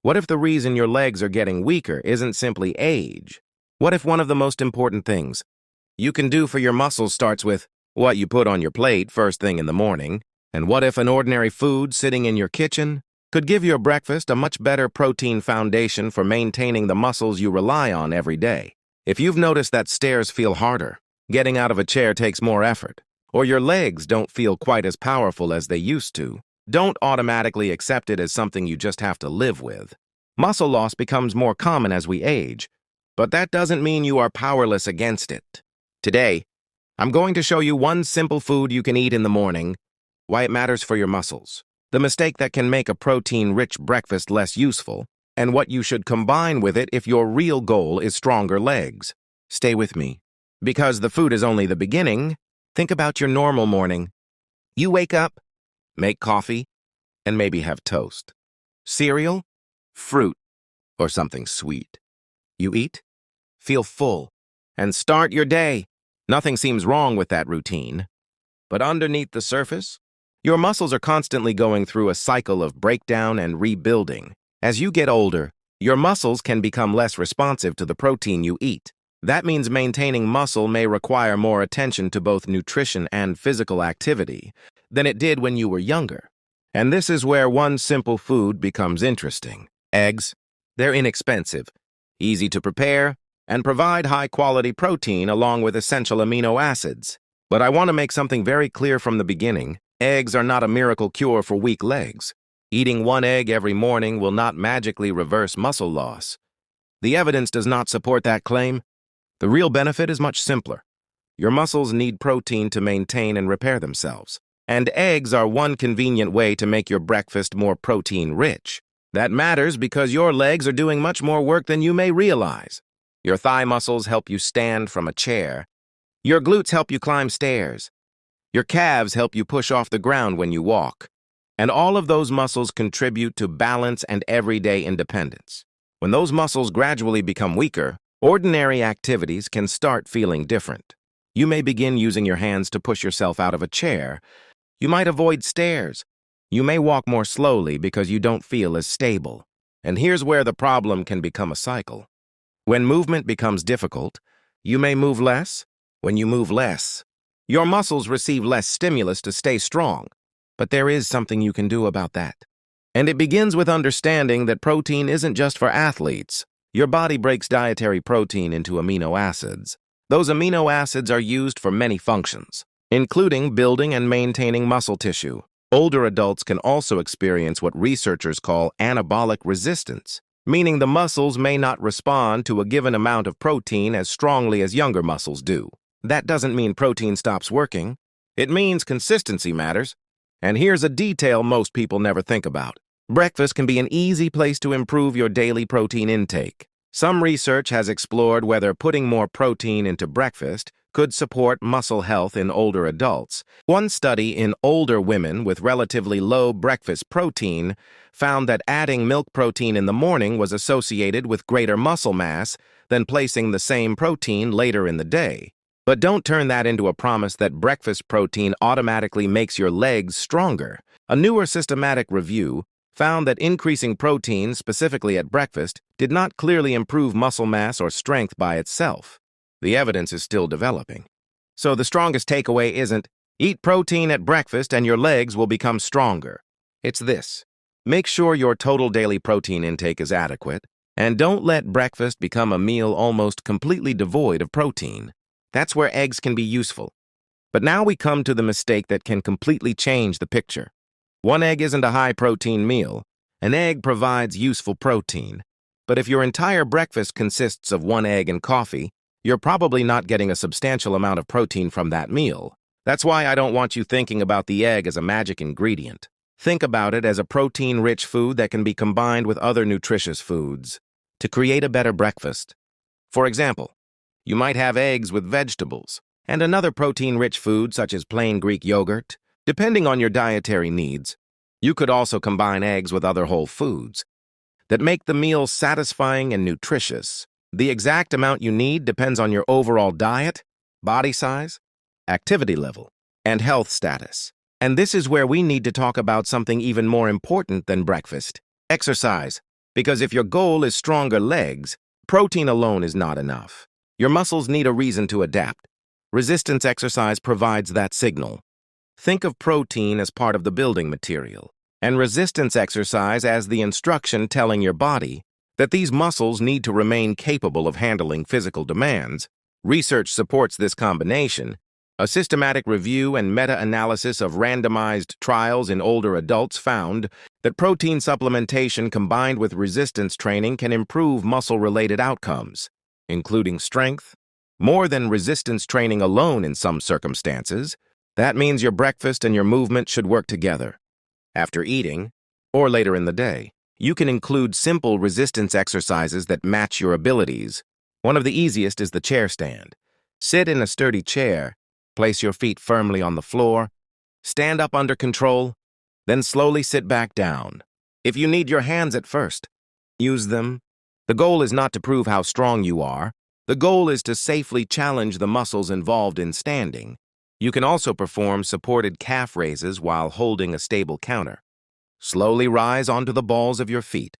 What if the reason your legs are getting weaker isn't simply age? What if one of the most important things you can do for your muscles starts with what you put on your plate first thing in the morning? And what if an ordinary food sitting in your kitchen could give your breakfast a much better protein foundation for maintaining the muscles you rely on every day? If you've noticed that stairs feel harder, getting out of a chair takes more effort, or your legs don't feel quite as powerful as they used to, don't automatically accept it as something you just have to live with. Muscle loss becomes more common as we age, but that doesn't mean you are powerless against it. Today, I'm going to show you one simple food you can eat in the morning, why it matters for your muscles, the mistake that can make a protein-rich breakfast less useful, and what you should combine with it if your real goal is stronger legs. Stay with me. Because the food is only the beginning, think about your normal morning. You wake up, make coffee, and maybe have toast. Cereal, fruit, or something sweet. You eat, feel full, and start your day. Nothing seems wrong with that routine. But underneath the surface, your muscles are constantly going through a cycle of breakdown and rebuilding. As you get older, your muscles can become less responsive to the protein you eat. That means maintaining muscle may require more attention to both nutrition and physical activity than it did when you were younger. And this is where one simple food becomes interesting. Eggs. They're inexpensive, easy to prepare, and provide high-quality protein along with essential amino acids. But I want to make something very clear from the beginning. Eggs are not a miracle cure for weak legs. Eating one egg every morning will not magically reverse muscle loss. The evidence does not support that claim. The real benefit is much simpler. Your muscles need protein to maintain and repair themselves. And eggs are one convenient way to make your breakfast more protein-rich. That matters because your legs are doing much more work than you may realize. Your thigh muscles help you stand from a chair. Your glutes help you climb stairs. Your calves help you push off the ground when you walk. And all of those muscles contribute to balance and everyday independence. When those muscles gradually become weaker, ordinary activities can start feeling different. You may begin using your hands to push yourself out of a chair. You might avoid stairs. You may walk more slowly because you don't feel as stable. And here's where the problem can become a cycle. When movement becomes difficult, you may move less. When you move less, your muscles receive less stimulus to stay strong. But there is something you can do about that. And it begins with understanding that protein isn't just for athletes. Your body breaks dietary protein into amino acids. Those amino acids are used for many functions, including building and maintaining muscle tissue. Older adults can also experience what researchers call anabolic resistance, meaning the muscles may not respond to a given amount of protein as strongly as younger muscles do. That doesn't mean protein stops working. It means consistency matters. And here's a detail most people never think about. Breakfast can be an easy place to improve your daily protein intake. Some research has explored whether putting more protein into breakfast could support muscle health in older adults. One study in older women with relatively low breakfast protein found that adding milk protein in the morning was associated with greater muscle mass than placing the same protein later in the day. But don't turn that into a promise that breakfast protein automatically makes your legs stronger. A newer systematic review found that increasing protein, specifically at breakfast, did not clearly improve muscle mass or strength by itself. The evidence is still developing. So the strongest takeaway isn't, eat protein at breakfast and your legs will become stronger. It's this. Make sure your total daily protein intake is adequate, and don't let breakfast become a meal almost completely devoid of protein. That's where eggs can be useful. But now we come to the mistake that can completely change the picture. One egg isn't a high-protein meal. An egg provides useful protein. But if your entire breakfast consists of one egg and coffee, you're probably not getting a substantial amount of protein from that meal. That's why I don't want you thinking about the egg as a magic ingredient. Think about it as a protein-rich food that can be combined with other nutritious foods to create a better breakfast. For example, you might have eggs with vegetables and another protein-rich food such as plain Greek yogurt. Depending on your dietary needs, you could also combine eggs with other whole foods that make the meal satisfying and nutritious. The exact amount you need depends on your overall diet, body size, activity level, and health status. And this is where we need to talk about something even more important than breakfast: exercise. Because if your goal is stronger legs, protein alone is not enough. Your muscles need a reason to adapt. Resistance exercise provides that signal. Think of protein as part of the building material, and resistance exercise as the instruction telling your body that these muscles need to remain capable of handling physical demands. Research supports this combination. A systematic review and meta-analysis of randomized trials in older adults found that protein supplementation combined with resistance training can improve muscle-related outcomes, including strength, more than resistance training alone in some circumstances. That means your breakfast and your movement should work together. After eating, or later in the day, you can include simple resistance exercises that match your abilities. One of the easiest is the chair stand. Sit in a sturdy chair, place your feet firmly on the floor, stand up under control, then slowly sit back down. If you need your hands at first, use them. The goal is not to prove how strong you are. The goal is to safely challenge the muscles involved in standing. You can also perform supported calf raises while holding a stable counter. Slowly rise onto the balls of your feet.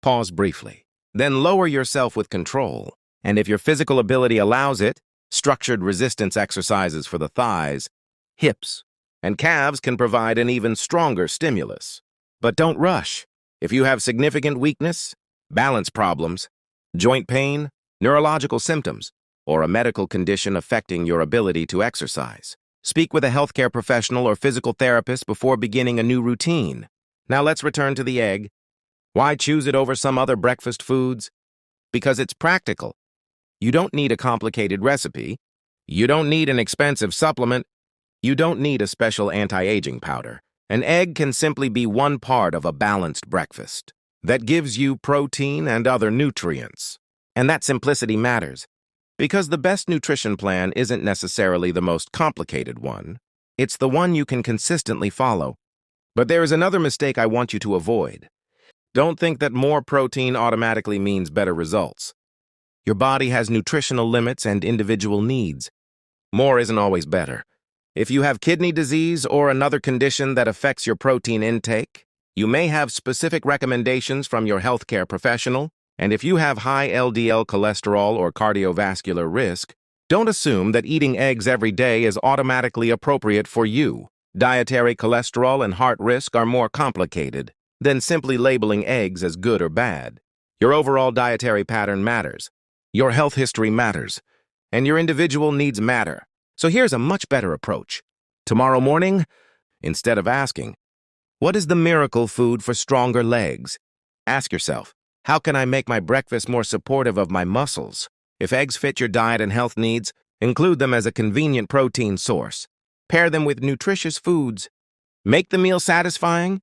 Pause briefly. Then lower yourself with control. And if your physical ability allows it, structured resistance exercises for the thighs, hips, and calves can provide an even stronger stimulus. But don't rush. If you have significant weakness, balance problems, joint pain, neurological symptoms, or a medical condition affecting your ability to exercise, speak with a healthcare professional or physical therapist before beginning a new routine. Now let's return to the egg. Why choose it over some other breakfast foods? Because it's practical. You don't need a complicated recipe. You don't need an expensive supplement. You don't need a special anti-aging powder. An egg can simply be one part of a balanced breakfast that gives you protein and other nutrients. And that simplicity matters, because the best nutrition plan isn't necessarily the most complicated one. It's the one you can consistently follow. But there is another mistake I want you to avoid. Don't think that more protein automatically means better results. Your body has nutritional limits and individual needs. More isn't always better. If you have kidney disease or another condition that affects your protein intake, you may have specific recommendations from your healthcare professional. And if you have high LDL cholesterol or cardiovascular risk, don't assume that eating eggs every day is automatically appropriate for you. Dietary cholesterol and heart risk are more complicated than simply labeling eggs as good or bad. Your overall dietary pattern matters. Your health history matters, and your individual needs matter. So here's a much better approach. Tomorrow morning, instead of asking, what is the miracle food for stronger legs? Ask yourself, how can I make my breakfast more supportive of my muscles? If eggs fit your diet and health needs, include them as a convenient protein source. Pair them with nutritious foods. Make the meal satisfying,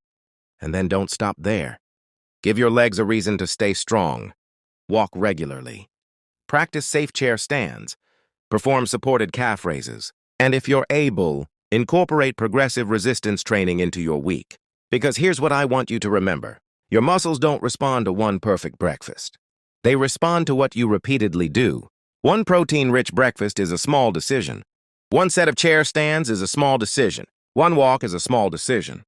and then don't stop there. Give your legs a reason to stay strong. Walk regularly. Practice safe chair stands. Perform supported calf raises. And if you're able, incorporate progressive resistance training into your week. Because here's what I want you to remember. Your muscles don't respond to one perfect breakfast. They respond to what you repeatedly do. One protein-rich breakfast is a small decision. One set of chair stands is a small decision. One walk is a small decision.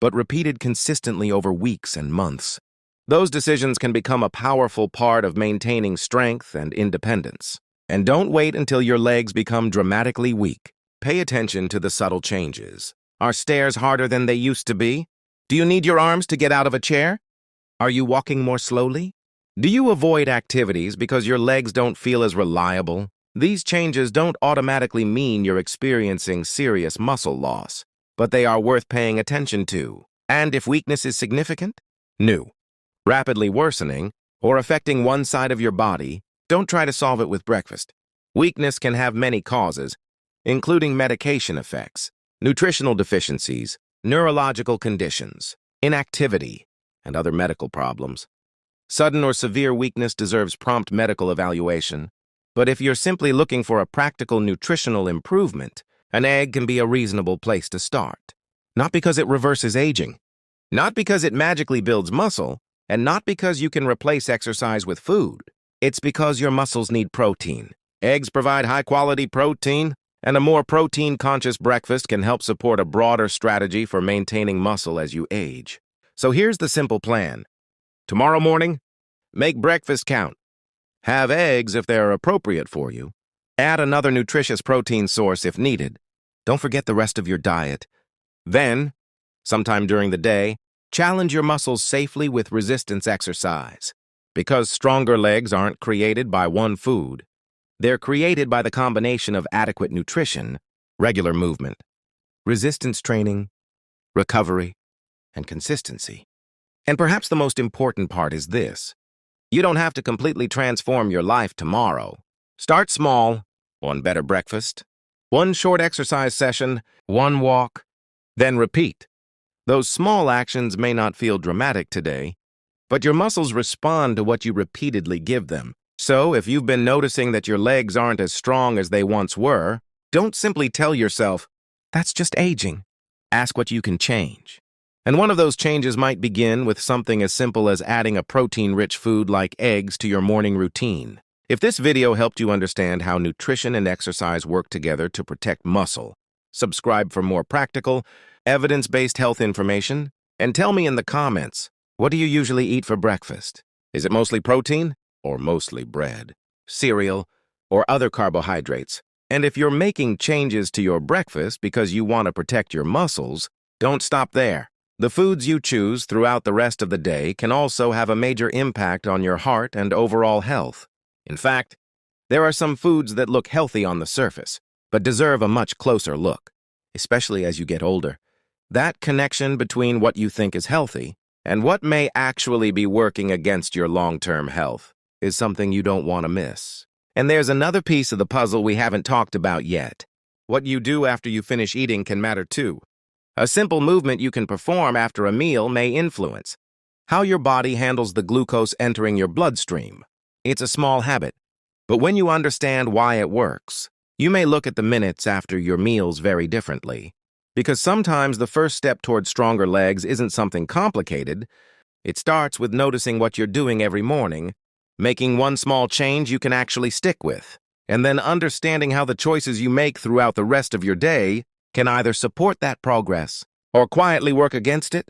But repeated consistently over weeks and months, those decisions can become a powerful part of maintaining strength and independence. And don't wait until your legs become dramatically weak. Pay attention to the subtle changes. Are stairs harder than they used to be? Do you need your arms to get out of a chair? Are you walking more slowly? Do you avoid activities because your legs don't feel as reliable? These changes don't automatically mean you're experiencing serious muscle loss, but they are worth paying attention to. And if weakness is significant, new, rapidly worsening, or affecting one side of your body, don't try to solve it with breakfast. Weakness can have many causes, including medication effects, nutritional deficiencies, neurological conditions, inactivity, and other medical problems. Sudden or severe weakness deserves prompt medical evaluation, but if you're simply looking for a practical nutritional improvement, an egg can be a reasonable place to start. Not because it reverses aging, not because it magically builds muscle, and not because you can replace exercise with food. It's because your muscles need protein. Eggs provide high-quality protein, and a more protein-conscious breakfast can help support a broader strategy for maintaining muscle as you age. So here's the simple plan. Tomorrow morning, make breakfast count. Have eggs if they're appropriate for you. Add another nutritious protein source if needed. Don't forget the rest of your diet. Then, sometime during the day, challenge your muscles safely with resistance exercise. Because stronger legs aren't created by one food. They're created by the combination of adequate nutrition, regular movement, resistance training, recovery, and consistency. And perhaps the most important part is this. You don't have to completely transform your life tomorrow. Start small, one better breakfast, one short exercise session, one walk, then repeat. Those small actions may not feel dramatic today, but your muscles respond to what you repeatedly give them. So, if you've been noticing that your legs aren't as strong as they once were, don't simply tell yourself, "That's just aging." Ask what you can change. And one of those changes might begin with something as simple as adding a protein-rich food like eggs to your morning routine. If this video helped you understand how nutrition and exercise work together to protect muscle, subscribe for more practical, evidence-based health information, and tell me in the comments, what do you usually eat for breakfast? Is it mostly protein or mostly bread, cereal, or other carbohydrates? And if you're making changes to your breakfast because you want to protect your muscles, don't stop there. The foods you choose throughout the rest of the day can also have a major impact on your heart and overall health. In fact, there are some foods that look healthy on the surface, but deserve a much closer look, especially as you get older. That connection between what you think is healthy and what may actually be working against your long-term health is something you don't want to miss. And there's another piece of the puzzle we haven't talked about yet. What you do after you finish eating can matter too. A simple movement you can perform after a meal may influence how your body handles the glucose entering your bloodstream. It's a small habit, but when you understand why it works, you may look at the minutes after your meals very differently. Because sometimes the first step towards stronger legs isn't something complicated. It starts with noticing what you're doing every morning, making one small change you can actually stick with, and then understanding how the choices you make throughout the rest of your day can either support that progress or quietly work against it.